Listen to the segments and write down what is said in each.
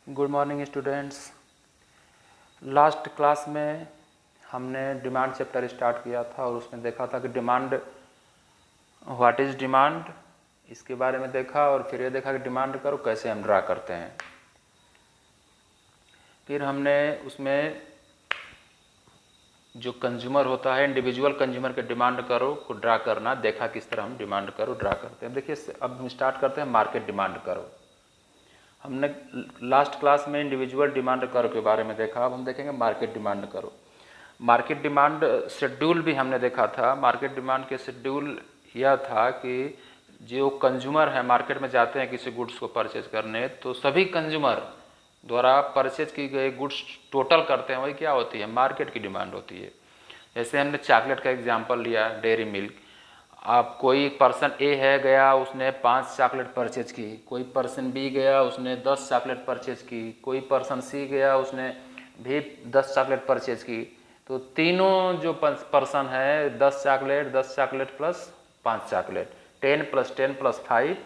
Good morning students. Last class में हमने demand chapter start किया था और उसमें देखा था कि डिमांड, व्हाट इज़ डिमांड, इसके बारे में देखा और फिर ये देखा कि डिमांड करो कैसे हम ड्रा करते हैं। फिर हमने उसमें जो कंज्यूमर होता है, इंडिविजुअल कंज्यूमर के डिमांड करो को ड्रा करना देखा, किस तरह हम डिमांड करो ड्रा करते हैं। देखिए अब हम स्टार्ट करते हैं मार्केट डिमांड करो। हमने लास्ट क्लास में इंडिविजुअल डिमांड करो के बारे में देखा, अब हम देखेंगे मार्केट डिमांड करो। मार्केट डिमांड शेड्यूल भी हमने देखा था। मार्केट डिमांड के शेड्यूल यह था कि जो कंज्यूमर है मार्केट में जाते हैं किसी गुड्स को परचेज करने, तो सभी कंज्यूमर द्वारा परचेज की गई गुड्स टोटल करते हैं, वही क्या होती है, मार्केट की डिमांड होती है। जैसे हमने चॉकलेट का एग्जांपल लिया, डेयरी मिल्क। आप कोई पर्सन ए है गया, उसने 5 चॉकलेट परचेज की, कोई पर्सन बी गया उसने 10 चॉकलेट परचेज की, कोई पर्सन सी गया उसने भी 10 चॉकलेट परचेज की। तो तीनों जो पर्सन है 10 चॉकलेट प्लस 5 चॉकलेट, 10 + 10 + 5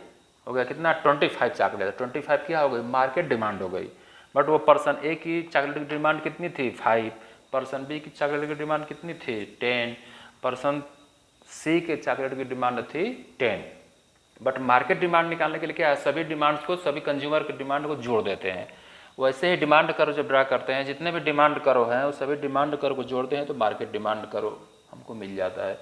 हो गया कितना, 25 चॉकलेट। 25 क्या हो गई, मार्केट डिमांड हो गई। बट वो पर्सन ए की चॉकलेट की डिमांड कितनी थी, 5। पर्सन बी की चॉकलेट की डिमांड कितनी थी, 10। पर्सन सी के चॉकलेट की डिमांड थी 10। बट मार्केट डिमांड निकालने के लिए क्या है, सभी डिमांड्स को, सभी कंज्यूमर की डिमांड को जोड़ देते हैं। वैसे ही डिमांड करो जब ड्रा करते हैं, जितने भी डिमांड करो हैं वो सभी डिमांड करो को जोड़ते हैं तो मार्केट डिमांड करो हमको मिल जाता है।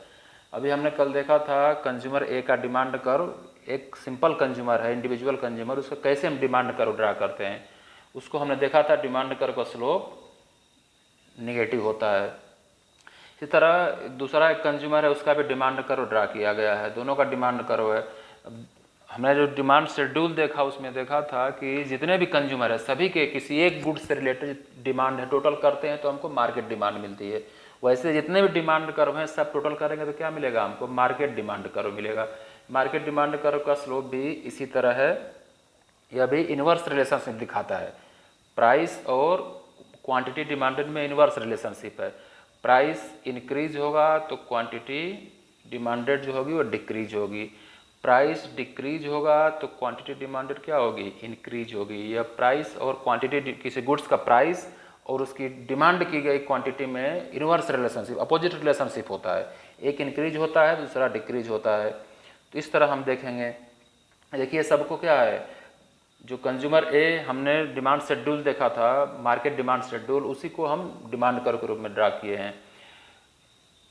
अभी हमने कल देखा था कंज्यूमर ए का डिमांड करो, एक सिंपल कंज्यूमर है, इंडिविजुअल कंज्यूमर, उसको कैसे हम डिमांड करो ड्रा करते हैं, उसको हमने देखा था डिमांड करो का स्लोप निगेटिव होता है। इसी तरह दूसरा एक कंज्यूमर है, उसका भी डिमांड करो ड्रा किया गया है, दोनों का डिमांड करो है। हमने जो डिमांड शेड्यूल देखा उसमें देखा था कि जितने भी कंज्यूमर है सभी के किसी एक गुड से रिलेटेड डिमांड है, टोटल करते हैं तो हमको मार्केट डिमांड मिलती है। वैसे जितने भी डिमांड करो हैं सब टोटल करेंगे तो क्या मिलेगा हमको, मार्केट डिमांड करो मिलेगा। मार्केट डिमांड करो का स्लोप भी इसी तरह है, यह भी इन्वर्स रिलेशनशिप दिखाता है। प्राइस और क्वांटिटी डिमांडेड में इन्वर्स रिलेशनशिप है। प्राइस इंक्रीज होगा तो क्वांटिटी डिमांडेड जो होगी वो डिक्रीज होगी। प्राइस डिक्रीज होगा तो क्वांटिटी डिमांडेड क्या होगी, इंक्रीज होगी। यह प्राइस और क्वांटिटी, किसी गुड्स का प्राइस और उसकी डिमांड की गई क्वांटिटी में इन्वर्स रिलेशनशिप, अपोजिट रिलेशनशिप होता है। एक इंक्रीज होता है दूसरा डिक्रीज होता है। तो इस तरह हम देखेंगे। देखिए सबको क्या है, जो कंज्यूमर ए हमने डिमांड शेड्यूल देखा था, मार्केट डिमांड शेड्यूल, उसी को हम डिमांड कर के रूप में ड्रा किए हैं।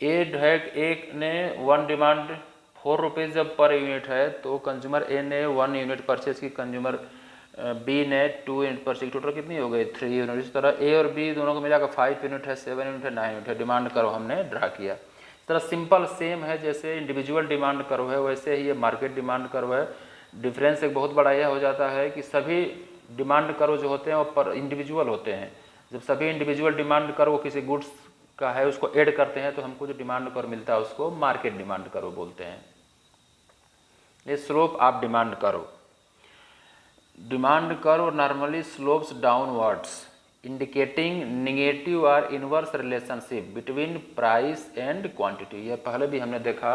एक ने 1 डिमांड 4 रुपीज़ जब पर यूनिट है तो कंज्यूमर ए ने 1 यूनिट परचेज की, कंज्यूमर बी ने 2 यूनिट परचेज, टोटल कितनी हो गई, 3 यूनिट। इस तरह ए और बी दोनों को मिलाकर 5 यूनिट है, 7 यूनिट है, 9 यूनिट है। डिमांड करो हमने ड्रा किया। इस तरह सिंपल सेम है, जैसे इंडिविजुअल डिमांड करो है वैसे ही ये मार्केट डिमांड करो है। डिफरेंस एक बहुत बड़ा यह हो जाता है कि सभी डिमांड करो जो होते हैं वो पर इंडिविजुअल होते हैं। जब सभी इंडिविजुअल डिमांड करो किसी गुड्स का है उसको ऐड करते हैं तो हमको जो डिमांड करो मिलता है उसको मार्केट डिमांड करो बोलते हैं। ये स्लोप आप डिमांड करो। डिमांड करो normally slopes downwards indicating negative और inverse relationship between price and quantity. यह पहले भी हमने देखा,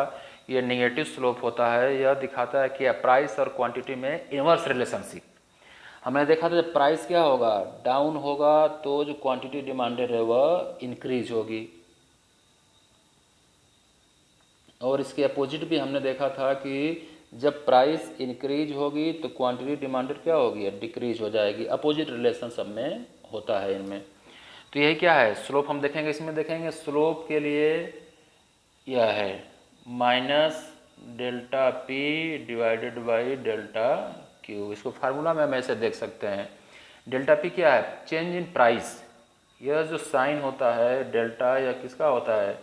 ये नेगेटिव स्लोप होता है, यह दिखाता है कि प्राइस और क्वांटिटी में इनवर्स रिलेशनशिप। हमने देखा था जब प्राइस क्या होगा, डाउन होगा, तो जो क्वांटिटी डिमांडेड है वह इंक्रीज होगी। और इसके अपोजिट भी हमने देखा था कि जब प्राइस इंक्रीज होगी तो क्वांटिटी डिमांडेड क्या होगी, डिक्रीज हो जाएगी। अपोजिट रिलेशन सब में होता है इनमें। तो यही क्या है, स्लोप हम देखेंगे। इसमें देखेंगे स्लोप के लिए यह है minus delta P divided by delta Q. इसको फार्मूला में हम ऐसे देख सकते हैं। डेल्टा पी क्या है, चेंज इन प्राइस। यह जो साइन होता है डेल्टा, यह किसका होता है,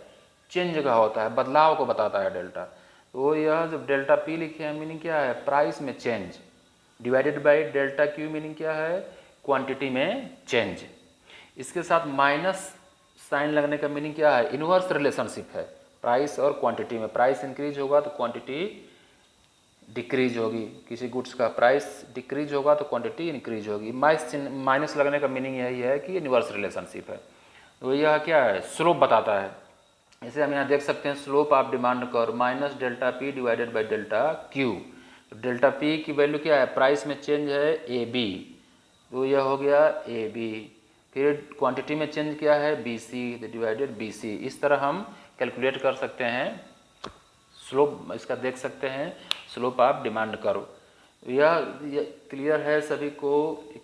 चेंज का होता है, बदलाव को बताता है डेल्टा। तो यह जब डेल्टा पी लिखे हैं मीनिंग क्या है, प्राइस में change, divided by delta Q meaning क्या है, क्वांटिटी में चेंज। इसके साथ माइनस साइन लगने का मीनिंग क्या है, इनवर्स रिलेशनशिप है प्राइस और क्वांटिटी में। प्राइस इंक्रीज होगा तो क्वांटिटी डिक्रीज होगी। किसी गुड्स का प्राइस डिक्रीज होगा तो क्वांटिटी इंक्रीज होगी। माइनस लगने का मीनिंग यही है कि इनवर्स रिलेशनशिप है। तो यह क्या है, स्लोप बताता है। इसे हम यहाँ देख सकते हैं, slope of demand curve minus delta P divided by delta Q. Delta P की वैल्यू क्या है, प्राइस में चेंज है ए बी, तो यह हो गया ए बी। फिर क्वांटिटी में चेंज किया है B C divided B C. इस तरह हम कैलकुलेट कर सकते हैं स्लोप, इसका देख सकते हैं स्लोप ऑफ डिमांड कर्व। यह क्लियर है सभी को,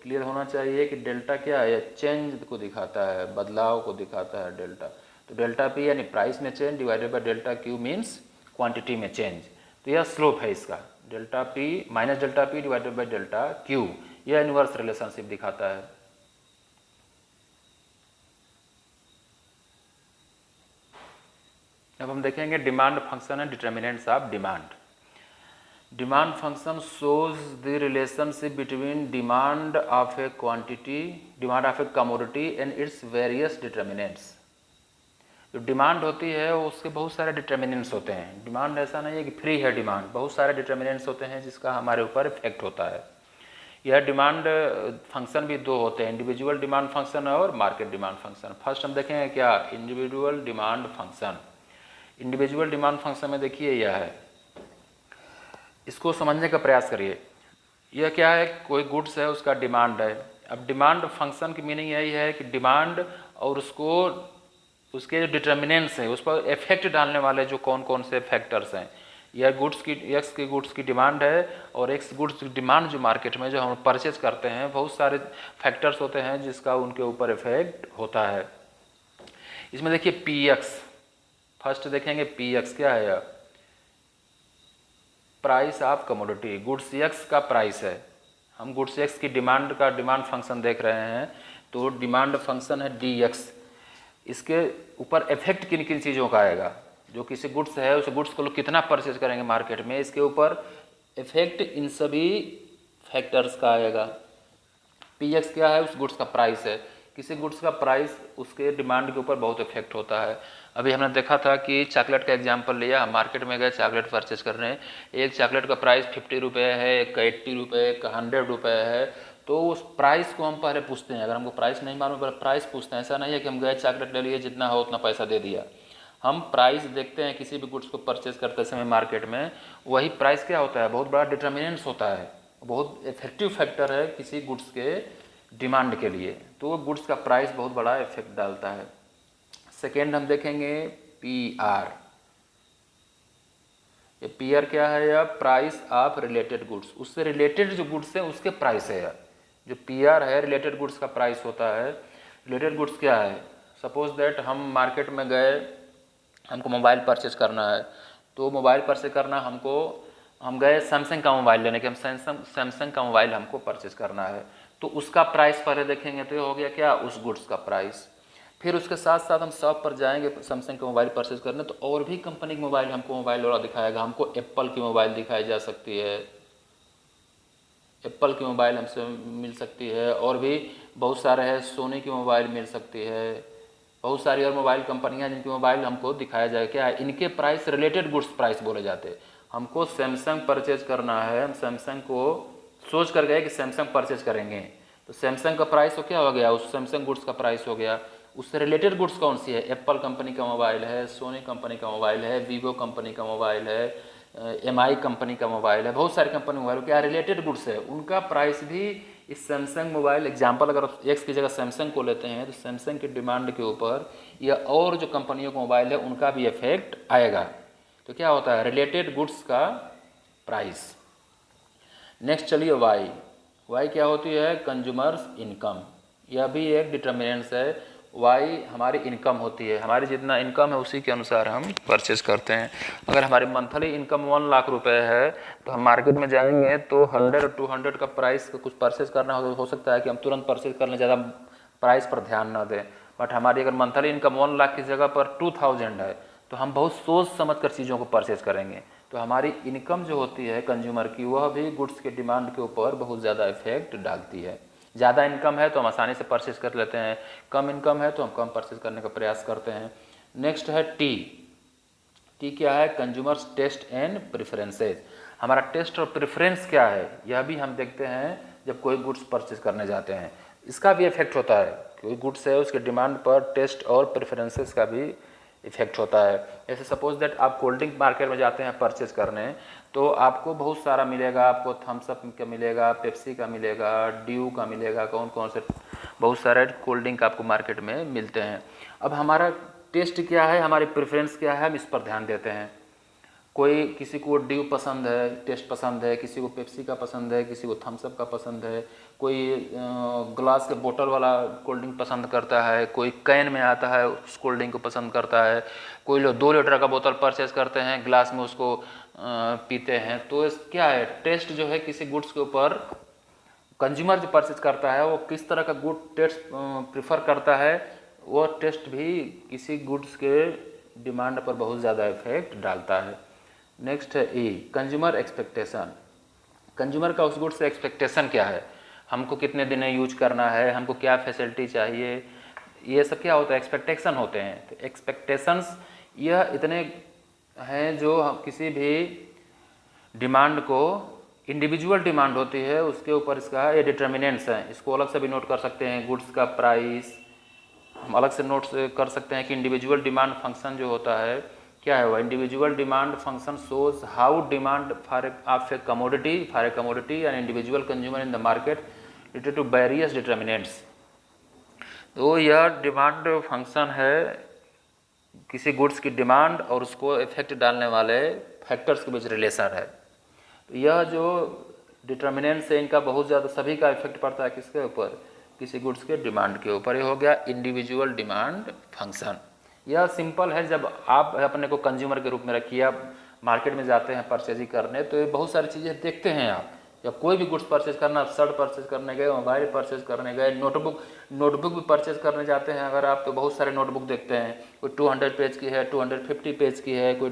क्लियर होना चाहिए कि डेल्टा क्या है, चेंज को दिखाता है, बदलाव को दिखाता है डेल्टा। तो डेल्टा पी यानी प्राइस में change divided by delta Q means quantity में चेंज। तो यह स्लोप है इसका, delta P minus delta P divided by delta Q, यह इनवर्स रिलेशनशिप दिखाता है। अब हम देखेंगे demand function and determinants of demand. Demand function shows the relationship between demand of a quantity, demand of a commodity and its various determinants। जो demand होती है उसके बहुत सारे डिटर्मिनेंट्स होते हैं। डिमांड ऐसा नहीं है कि फ्री है डिमांड, बहुत सारे डिटर्मिनेंट्स होते हैं जिसका हमारे ऊपर इफेक्ट होता है। यह डिमांड फंक्शन भी दो होते हैं, इंडिविजुअल डिमांड फंक्शन और मार्केट डिमांड फंक्शन। फर्स्ट हम देखेंगे क्या, individual demand function. Individual demand function में देखिए यह है, इसको समझने का प्रयास करिए। यह क्या है, कोई गुड्स है उसका डिमांड है। अब डिमांड फंक्शन की मीनिंग यही है कि डिमांड और उसको उसके जो डिटर्मिनेंट्स हैं उस पर इफेक्ट डालने वाले जो कौन कौन से फैक्टर्स हैं। यह गुड्स की एक्स की गुड्स की डिमांड है और एक्स गुड्स की डिमांड जो मार्केट में जो हम परचेज करते हैं, बहुत सारे फैक्टर्स होते हैं जिसका उनके ऊपर इफेक्ट होता है। इसमें देखिए पी एक्स, फर्स्ट देखेंगे पी एक्स क्या है, यह price of commodity, goods x का प्राइस है। हम गुड्स एक्स की डिमांड का डिमांड फंक्शन देख रहे हैं, तो डिमांड फंक्शन है डी एक्स। इसके ऊपर इफेक्ट किन किन चीज़ों का आएगा, जो किसी गुड्स है उस गुड्स को लोग कितना परचेज करेंगे मार्केट में, इसके ऊपर इफेक्ट इन सभी फैक्टर्स का आएगा। पी एक्स क्या है, उस गुड्स का प्राइस है। किसी गुड्स का प्राइस उसके डिमांड के ऊपर बहुत इफेक्ट होता है। अभी हमने देखा था कि चॉकलेट का एग्जांपल लिया, हम मार्केट में गए चॉकलेट परचेज करने, एक चॉकलेट का प्राइस 50 रुपये है, एक का 80 रुपये, एक का 100 रुपये है। तो उस प्राइस को हम पहले पूछते हैं, अगर हमको प्राइस नहीं मालूम पहले प्राइस पूछते हैं। ऐसा नहीं है कि हम गए चॉकलेट ले लिए जितना हो उतना पैसा दे दिया। हम प्राइस देखते हैं किसी भी गुड्स को परचेज करते समय मार्केट में। वही प्राइस क्या होता है, बहुत बड़ा डिटर्मिनेंट्स होता है, बहुत इफेक्टिव फैक्टर है किसी गुड्स के डिमांड के लिए। तो वो गुड्स का प्राइस बहुत बड़ा इफेक्ट डालता है। सेकेंड हम देखेंगे पी आर। ये पी आर क्या है, या प्राइस ऑफ रिलेटेड गुड्स, उससे रिलेटेड जो गुड्स हैं उसके प्राइस है। जो पी आर है रिलेटेड गुड्स का प्राइस होता है। रिलेटेड गुड्स क्या है, सपोज दैट हम मार्केट में गए, हमको मोबाइल परचेज करना है। तो मोबाइल परचेज करना हम गए सैमसंग का मोबाइल लेने के, हम सैमसंग का मोबाइल हमको परचेज करना है। तो उसका प्राइस पहले देखेंगे, तो ये हो गया क्या, उस गुड्स का प्राइस। फिर उसके साथ साथ हम शॉप पर जाएंगे सैमसंग का मोबाइल परचेज करने, तो और भी कंपनी के मोबाइल हमको मोबाइल वाला दिखाएगा। हमको एप्पल की मोबाइल दिखाई जा सकती है, एप्पल की मोबाइल हमसे मिल सकती है, और भी बहुत सारे हैं, सोनी की मोबाइल मिल सकती है, बहुत सारी और मोबाइल कंपनियां जिनकी मोबाइल हमको दिखाया जाए। क्या है, इनके प्राइस रिलेटेड गुड्स प्राइस बोले जाते हैं। हमको सैमसंग परचेज करना है, हम सैमसंग को सोच कर गए कि सैमसंग परचेज करेंगे, तो सैमसंग का प्राइस तो क्या हो गया, उस सैमसंग गुड्स का प्राइस हो गया। उससे रिलेटेड गुड्स कौन सी है, एप्पल कंपनी का मोबाइल है, सोनी कंपनी का मोबाइल है, वीवो कंपनी का मोबाइल है, एमआई कंपनी का मोबाइल है, बहुत सारी कंपनी मोबाइल क्या रिलेटेड गुड्स है, उनका प्राइस भी इस सैमसंग मोबाइल एग्जांपल अगर एक्स की जगह सैमसंग को लेते हैं, तो सैमसंग की डिमांड के ऊपर या और जो कंपनियों का मोबाइल है उनका भी इफेक्ट आएगा। तो क्या होता है, रिलेटेड गुड्स का प्राइस। नेक्स्ट चलिए वाई। वाई क्या होती है, कंज्यूमर्स इनकम। यह भी एक डिटर्मिनेंट्स है। वाई हमारी इनकम होती है, हमारी जितना इनकम है उसी के अनुसार हम परचेज करते हैं। अगर हमारी मंथली इनकम 1 लाख रुपए है, तो हम मार्केट में जाएंगे तो 100 और 200 का प्राइस का कुछ परचेज करना हो सकता है कि हम तुरंत परचेज करने ज़्यादा प्राइस पर ध्यान न दें। बट हमारी अगर मंथली इनकम 1 लाख की जगह पर 2000 है, तो हम बहुत सोच समझ कर चीज़ों को परचेज करेंगे। तो हमारी इनकम जो होती है कंज्यूमर की, वह भी गुड्स के डिमांड के ऊपर बहुत ज़्यादा इफेक्ट डालती है। ज़्यादा इनकम है तो हम आसानी से परचेज कर लेते हैं, कम इनकम है तो हम कम परचेज करने का प्रयास करते हैं। नेक्स्ट है टी। टी क्या है, कंज्यूमर्स टेस्ट एंड प्रेफरेंसेज। हमारा टेस्ट और प्रेफरेंस क्या है, यह भी हम देखते हैं जब कोई गुड्स परचेज करने जाते हैं। इसका भी इफेक्ट होता है, कोई गुड्स है उसके डिमांड पर टेस्ट और प्रेफरेंसेस का भी इफेक्ट होता है। जैसे सपोज दैट आप कोल्ड ड्रिंक मार्केट में जाते हैं परचेज करने, तो आपको बहुत सारा मिलेगा, आपको थम्स अप का मिलेगा, पेप्सी का मिलेगा, ड्यू का मिलेगा, कौन कौन से बहुत सारे कोल्ड ड्रिंक आपको मार्केट में मिलते हैं। अब हमारा टेस्ट क्या है, हमारी प्रेफरेंस क्या है, हम इस पर ध्यान देते हैं। कोई किसी को ड्यू पसंद है, टेस्ट पसंद है, किसी को पेप्सी का पसंद है, किसी को थम्स अप का पसंद है, कोई ग्लास के बोतल वाला कोल्ड ड्रिंक पसंद करता है, कोई कैन में आता है उस कोल्ड ड्रिंक को पसंद करता है, कोई लोग 2 लीटर का बोतल परचेज करते हैं, ग्लास में उसको पीते हैं। तो क्या है, टेस्ट जो है किसी गुड्स के ऊपर कंज्यूमर जो परचेज करता है वो किस तरह का गुड टेस्ट प्रिफर करता है, वो टेस्ट भी किसी गुड्स के डिमांड पर बहुत ज़्यादा इफेक्ट डालता है। नेक्स्ट है ई, कंज्यूमर एक्सपेक्टेशन। कंज्यूमर का उस गुड्स से एक्सपेक्टेशन क्या है, हमको कितने दिन यूज करना है, हमको क्या फैसिलिटी चाहिए, ये सब क्या होता है, एक्सपेक्टेशन होते हैं। तो एक्सपेक्टेशंस यह इतने हैं जो किसी भी डिमांड को, इंडिविजुअल डिमांड होती है उसके ऊपर इसका ये डिटर्मिनेंट्स हैं। इसको अलग से भी नोट कर सकते हैं, गुड्स का प्राइस हम अलग से नोट कर सकते हैं कि इंडिविजुअल डिमांड फंक्शन जो होता है क्या है, वह individual demand function shows how demand for a commodity and individual consumer in the market related to various determinants. तो यह डिमांड फंक्शन है किसी गुड्स की डिमांड और उसको इफेक्ट डालने वाले फैक्टर्स के बीच रिलेशन है। तो यह जो डिटर्मिनेंट्स है इनका बहुत ज़्यादा सभी का इफेक्ट पड़ता है किसके ऊपर, किसी गुड्स के डिमांड के ऊपर। ये हो गया इंडिविजुअल डिमांड फंक्शन। यह सिंपल है, जब आप अपने को कंज्यूमर के रूप में रखिए, आप मार्केट में जाते हैं परचेजिंग करने तो ये बहुत सारी चीज़ें देखते हैं आप, या कोई भी गुड्स परचेज करना, आप शर्ट परचेज करने गए, मोबाइल परचेज करने गए, नोटबुक भी परचेज करने जाते हैं अगर आप, तो बहुत सारे नोटबुक देखते हैं, कोई 200 पेज की है, 250 पेज की है, कोई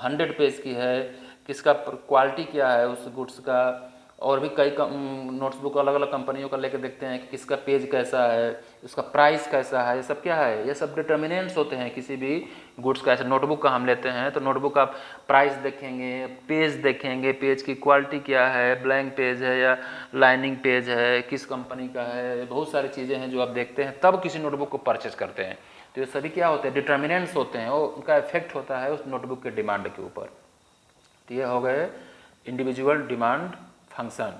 100 पेज की है, किसका क्वालिटी क्या है उस गुड्स का, और भी कई नोटबुक अलग अलग कंपनियों का लेके देखते हैं कि किसका पेज कैसा है, उसका प्राइस कैसा है, ये सब क्या है, ये सब डिटर्मिनेंट्स होते हैं किसी भी गुड्स का। ऐसे नोटबुक का हम लेते हैं तो नोटबुक का प्राइस देखेंगे, पेज देखेंगे, पेज की क्वालिटी क्या है, ब्लैंक पेज है या लाइनिंग पेज है, किस कंपनी का है, बहुत सारी चीज़ें हैं जो आप देखते हैं तब किसी नोटबुक को परचेज करते हैं। तो ये सभी क्या होते हैं, डिटर्मिनेंट्स होते हैं, और उनका इफेक्ट होता है उस नोटबुक के डिमांड के ऊपर। तो ये हो गए individual demand function.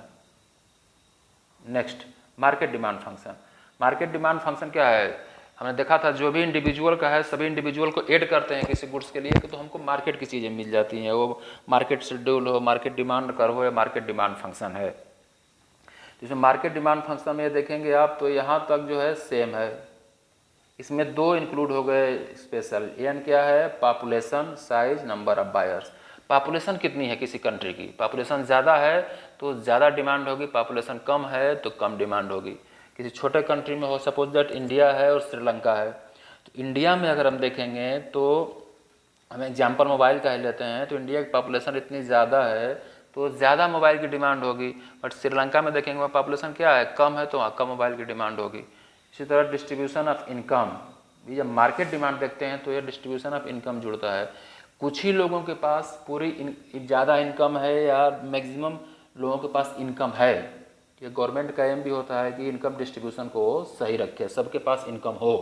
Next, market demand function. Market demand function क्या है, हमने देखा था जो भी इंडिविजुअल का है सभी इंडिविजुअल को ऐड करते हैं किसी गुड्स के लिए तो हमको मार्केट की चीज़ें मिल जाती हैं, वो मार्केट शेड्यूल हो, मार्केट डिमांड कर्व हो या मार्केट डिमांड फंक्शन है। जिसमें मार्केट डिमांड फंक्शन में देखेंगे आप तो यहाँ तक जो है सेम है, इसमें 2 इंक्लूड हो गए स्पेशल। एन क्या है, population, size, number of buyers. Population कितनी है किसी कंट्री की, पॉपुलेशन ज़्यादा है तो ज़्यादा डिमांड होगी, पॉपुलेशन कम है तो कम डिमांड होगी। किसी छोटे कंट्री में हो, सपोज दैट इंडिया है और श्रीलंका है, तो इंडिया में अगर हम देखेंगे तो हम एग्जाम्पल मोबाइल का ही लेते हैं, तो इंडिया की पॉपुलेशन इतनी ज़्यादा है तो ज़्यादा मोबाइल की डिमांड होगी, बट श्रीलंका में देखेंगे वहाँ पॉपुलेशन क्या है, कम है तो वहाँ कम मोबाइल की डिमांड होगी। इसी तरह डिस्ट्रीब्यूशन ऑफ इनकम, जब मार्केट डिमांड देखते हैं तो ये डिस्ट्रीब्यूशन ऑफ इनकम जुड़ता है। कुछ ही लोगों के पास पूरी ज़्यादा इनकम है या मैक्सिमम लोगों के पास इनकम है, ये गवर्नमेंट का एम भी होता है कि इनकम डिस्ट्रीब्यूशन को सही रखे, सबके पास इनकम हो।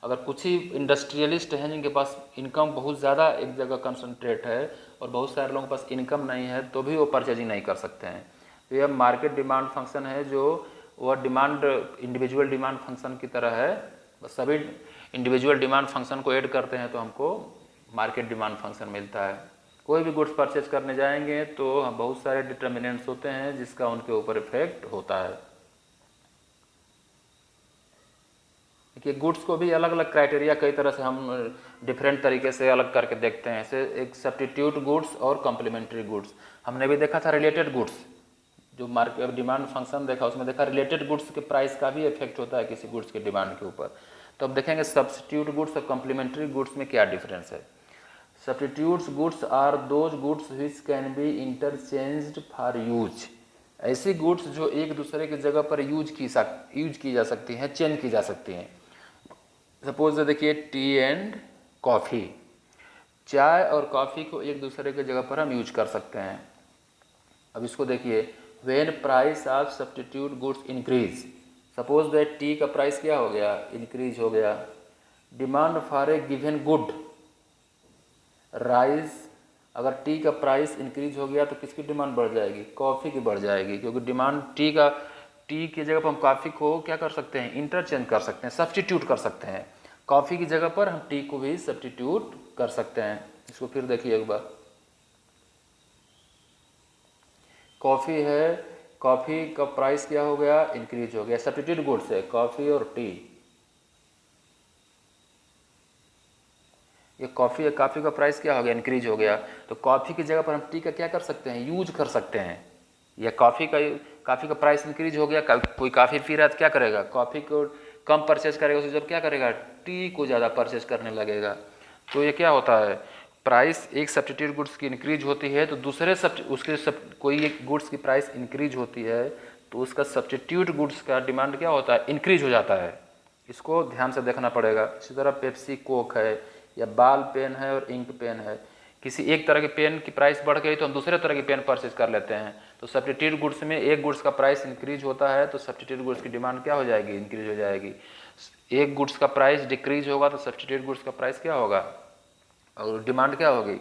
अगर कुछ ही इंडस्ट्रियलिस्ट हैं जिनके पास इनकम बहुत ज़्यादा एक जगह कंसंट्रेट है और बहुत सारे लोगों के पास इनकम नहीं है तो भी वो परचेजिंग नहीं कर सकते हैं। तो यह मार्केट डिमांड फंक्शन है जो वह डिमांड इंडिविजुअल डिमांड फंक्शन की तरह है, बस सभी इंडिविजुअल डिमांड फंक्शन को ऐड करते हैं तो हमको मार्केट डिमांड फंक्शन मिलता है। कोई भी गुड्स परचेज करने जाएंगे तो बहुत सारे डिटर्मिनेंट्स होते हैं जिसका उनके ऊपर इफेक्ट होता है। देखिए गुड्स को भी अलग अलग क्राइटेरिया कई तरह से हम डिफरेंट तरीके से अलग करके देखते हैं, जैसे एक सब्स्टिट्यूट गुड्स और कॉम्प्लीमेंट्री गुड्स। हमने भी देखा था रिलेटेड गुड्स, जो मार्केट डिमांड फंक्शन देखा उसमें देखा रिलेटेड गुड्स के प्राइस का भी इफेक्ट होता है किसी गुड्स के डिमांड के ऊपर। तो अब देखेंगे सब्स्टिट्यूट गुड्स और कॉम्प्लीमेंट्री गुड्स में क्या डिफरेंस है। Substitutes goods are those goods which can be interchanged for use. ऐसी गुड्स जो एक दूसरे की जगह पर यूज की जा सकती हैं, चेंज की जा सकती हैं। सपोज देखिए टी एंड कॉफ़ी, चाय और कॉफ़ी को एक दूसरे की जगह पर हम यूज कर सकते हैं। अब इसको देखिए, when price of substitute goods increase, suppose that T का प्राइस क्या हो गया, इंक्रीज हो गया, demand for A given good rise अगर टी का प्राइस इंक्रीज हो गया तो किसकी डिमांड बढ़ जाएगी? कॉफ़ी की बढ़ जाएगी, क्योंकि डिमांड टी की जगह पर हम कॉफ़ी को क्या कर सकते हैं? इंटरचेंज कर सकते हैं, सब्स्टिट्यूट कर सकते हैं। कॉफ़ी की जगह पर हम टी को भी सब्स्टिट्यूट कर सकते हैं। इसको फिर देखिए एक बार, कॉफ़ी है, कॉफ़ी का प्राइस क्या हो गया? इंक्रीज हो गया, सब्स्टिट्यूट गुड्स है कॉफ़ी और टी। ये कॉफ़ी या कॉफ़ी का प्राइस क्या हो गया? इंक्रीज हो गया। तो कॉफ़ी की जगह पर हम टी का क्या कर सकते हैं? यूज कर सकते हैं। या कॉफ़ी का प्राइस इंक्रीज हो गया, कोई कॉफ़ी पी रहा है तो क्या करेगा? कॉफ़ी को कम परचेज करेगा, उसे जब क्या करेगा? टी को ज़्यादा परचेज करने लगेगा। तो ये क्या होता है? प्राइस एक सब्स्टिट्यूट गुड्स की इंक्रीज होती है तो दूसरे कोई एक गुड्स की प्राइस इंक्रीज होती है तो उसका सब्स्टिट्यूट गुड्स का डिमांड क्या होता है? इंक्रीज हो जाता है। इसको ध्यान से देखना पड़ेगा। इसी तरह पेप्सी कोक है या बाल पेन है और इंक पेन है, किसी एक तरह के पेन की प्राइस बढ़ गई तो हम दूसरे तरह की पेन परचेज कर लेते हैं। तो सब्स्टिट्यूट गुड्स में एक गुड्स का प्राइस इंक्रीज होता है तो सब्स्टिट्यूट गुड्स की डिमांड क्या हो जाएगी? इंक्रीज हो जाएगी। एक गुड्स का प्राइस डिक्रीज होगा तो सब्स्टिट्यूट गुड्स का प्राइस क्या होगा? और डिमांड क्या होगी?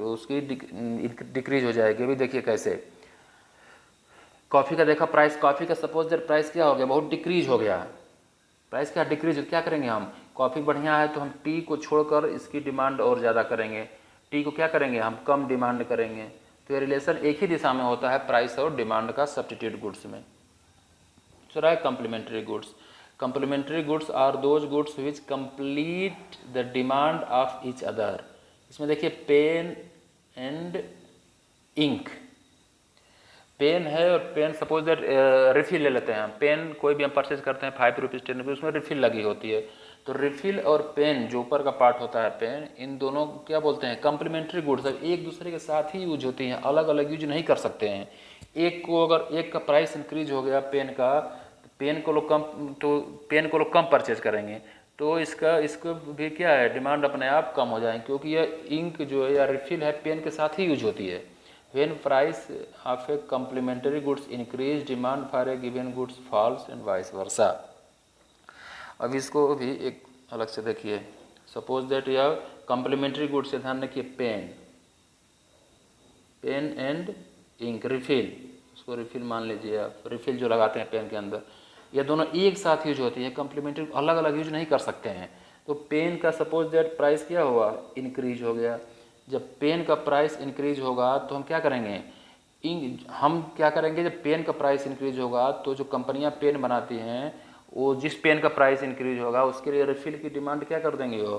उसकी डिक्रीज हो जाएगी। अभी देखिए कैसे, कॉफ़ी का देखा प्राइस, कॉफ़ी का सपोज दैट प्राइस क्या हो गया? बहुत डिक्रीज हो गया। प्राइस क्या डिक्रीज? क्या करेंगे हम? कॉफ़ी बढ़िया है तो हम टी को छोड़कर इसकी डिमांड और ज़्यादा करेंगे, टी को क्या करेंगे? हम कम डिमांड करेंगे। तो ये रिलेशन एक ही दिशा में होता है, प्राइस और डिमांड का सब्स्टिट्यूट गुड्स में। दूसरा है complementary goods. Complementary goods are those goods which complete the demand of each other. इसमें देखिए पेन एंड इंक, पेन है और पेन सपोज दैट रिफिल ले लेते हैं। पेन कोई भी हम परचेज करते हैं 5 रुपीज़ 10 रुपीज़, उसमें रिफिल लगी होती है। तो रिफिल और पेन जो ऊपर का पार्ट होता है पेन, इन दोनों क्या बोलते हैं? Complementary goods. एक दूसरे के साथ ही यूज होती हैं, अलग अलग यूज नहीं कर सकते हैं। एक को अगर एक का प्राइस इंक्रीज हो गया पेन का, पेन को लोग कम परचेज करेंगे तो इसको भी क्या है? डिमांड अपने आप कम हो जाएगी, क्योंकि यह इंक जो है या रिफिल है पेन के साथ ही यूज होती है। When price of a complementary goods increase, demand for a given goods falls and vice versa. अब इसको भी एक अलग से देखिए, सपोज दैट यह कम्प्लीमेंट्री गुड्स से ध्यान रखिए, पेन एंड इंक रिफिल, उसको रिफिल मान लीजिए आप, रिफिल जो लगाते हैं पेन के अंदर, ये दोनों एक साथ यूज होती है, कम्प्लीमेंट्री अलग अलग यूज नहीं कर सकते हैं। तो पेन का सपोज दैट प्राइस क्या हुआ? इंक्रीज हो गया। जब पेन का प्राइस इंक्रीज होगा तो हम क्या करेंगे? हम क्या करेंगे? जब पेन का प्राइस इंक्रीज होगा तो जो कंपनियां पेन बनाती हैं वो जिस पेन का प्राइस इंक्रीज होगा उसके लिए रिफिल की डिमांड क्या कर देंगे वो?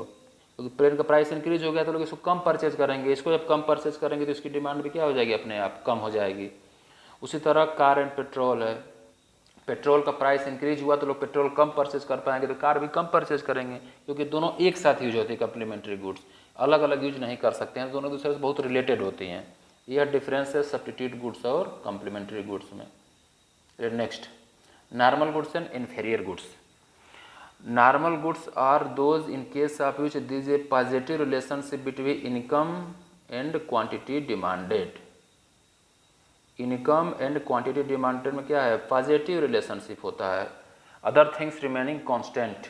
क्योंकि पेन का प्राइस इंक्रीज हो गया तो लोग इसको कम परचेज करेंगे। इसको जब कम परचेज करेंगे तो इसकी डिमांड भी क्या हो जाएगी? अपने आप कम हो जाएगी। उसी तरह कार एंड पेट्रोल है, पेट्रोल का प्राइस इंक्रीज हुआ तो लोग पेट्रोल कम परचेज कर पाएंगे तो कार भी कम परचेज करेंगे, क्योंकि दोनों एक साथ यूज होती है। कम्प्लीमेंट्री गुड्स अलग अलग यूज नहीं कर सकते हैं, दोनों दूसरे से बहुत रिलेटेड होती हैं। यह डिफरेंस है सब्स्टिट्यूट गुड्स और कम्प्लीमेंट्री गुड्स में। Next, normal goods and inferior goods. Normal goods are those in case of which this is a positive relationship between income and quantity demanded. Income and quantity demanded में क्या है? Positive relationship होता है। Other things remaining constant,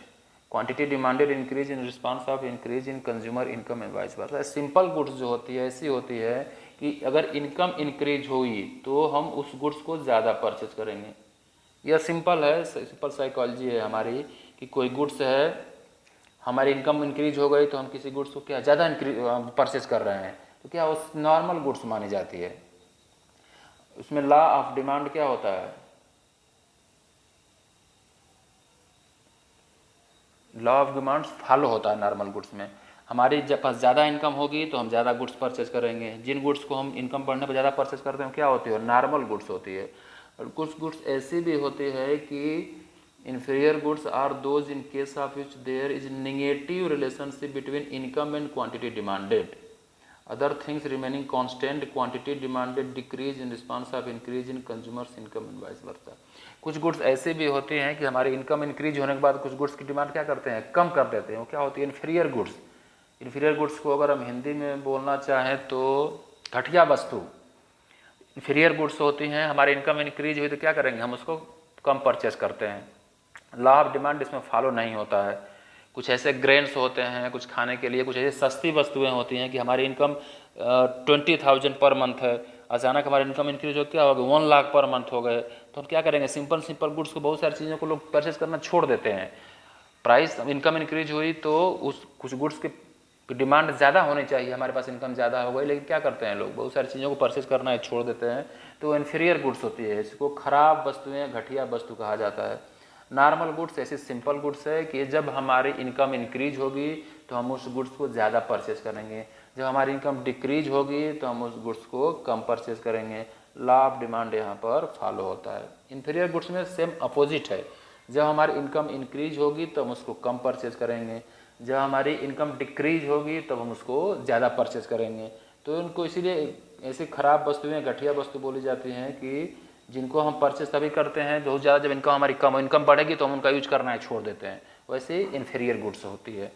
quantity demanded increase in response of increase in consumer income and vice versa. Simple goods जो होती है ऐसी होती है कि अगर इनकम इंक्रीज हुई तो हम उस गुड्स को ज़्यादा परचेज करेंगे। यह सिंपल है, सिंपल साइकोलॉजी है हमारी कि कोई गुड्स है, हमारी इनकम इंक्रीज हो गई तो हम किसी गुड्स को क्या ज़्यादा परचेज कर रहे हैं तो क्या उस नॉर्मल गुड्स मानी जाती है। उसमें लॉ ऑफ डिमांड क्या होता है? लॉ ऑफ डिमांड फॉलो होता है नॉर्मल गुड्स में। हमारी जब पास ज़्यादा इनकम होगी तो हम ज़्यादा गुड्स परचेज करेंगे। जिन गुड्स को हम इनकम बढ़ने पर ज़्यादा परचेज करते हैं क्या होती है? नॉर्मल गुड्स होती है। और कुछ गुड्स ऐसी भी होती है कि inferior goods are those in case of which there is negative relationship between income and quantity demanded. Other things remaining constant, quantity demanded decrease in response of increase in consumers income and vice versa. कुछ goods ऐसे भी होते हैं कि हमारी income increase होने के बाद कुछ गुड्स की डिमांड क्या करते हैं? कम कर देते हैं। वो क्या होती है? Inferior goods. इन्फीरियर गुड्स को अगर हम हिंदी में बोलना चाहें तो घटिया वस्तु इन्फीरियर गुड्स होती हैं। हमारी इनकम इंक्रीज हुई तो क्या करेंगे? हम उसको कम परचेज करते हैं। लॉ ऑफ डिमांड इसमें फॉलो नहीं होता है। कुछ ऐसे ग्रेन्स होते हैं कुछ खाने के लिए, कुछ ऐसी सस्ती वस्तुएं होती हैं कि हमारी इनकम 20,000 पर मंथ है, अचानक हमारी इनकम इंक्रीज हो क्या हो गया 1 लाख पर मंथ हो गए, तो हम क्या करेंगे, सिंपल गुड्स को, बहुत सारी चीज़ों को लोग परचेज करना छोड़ देते हैं। प्राइस इनकम इंक्रीज हुई तो उस कुछ गुड्स की डिमांड ज़्यादा होनी चाहिए, हमारे पास इनकम ज़्यादा हो गई, लेकिन क्या करते हैं लोग, बहुत सारी चीज़ों को परचेज करना है छोड़ देते हैं, तो इन्फीरियर गुड्स होती है, इसको खराब वस्तुएं, घटिया वस्तु कहा जाता है। नॉर्मल गुड्स ऐसी सिंपल गुड्स है कि जब हमारी इनकम इंक्रीज होगी तो हम उस गुड्स को ज़्यादा परचेज करेंगे, जब हमारी इनकम डिक्रीज होगी तो हम उस गुड्स को कम परचेज करेंगे। लॉ ऑफ डिमांड यहाँ पर फॉलो होता है। इन्फीरियर गुड्स में सेम अपोजिट है, जब हमारी इनकम इंक्रीज होगी तो हम उसको कम परचेज करेंगे, जब हमारी इनकम डिक्रीज होगी तब हम उसको ज़्यादा परचेज करेंगे। तो उनको इसीलिए ऐसी खराब वस्तुएं, घटिया वस्तु बोली जाती हैं कि जिनको हम परचेज तभी करते हैं बहुत ज़्यादा जब इनकम हमारी कम, इनकम बढ़ेगी तो हम उनका यूज करना है छोड़ देते हैं, वैसे इन्फीरियर गुड्स होती है।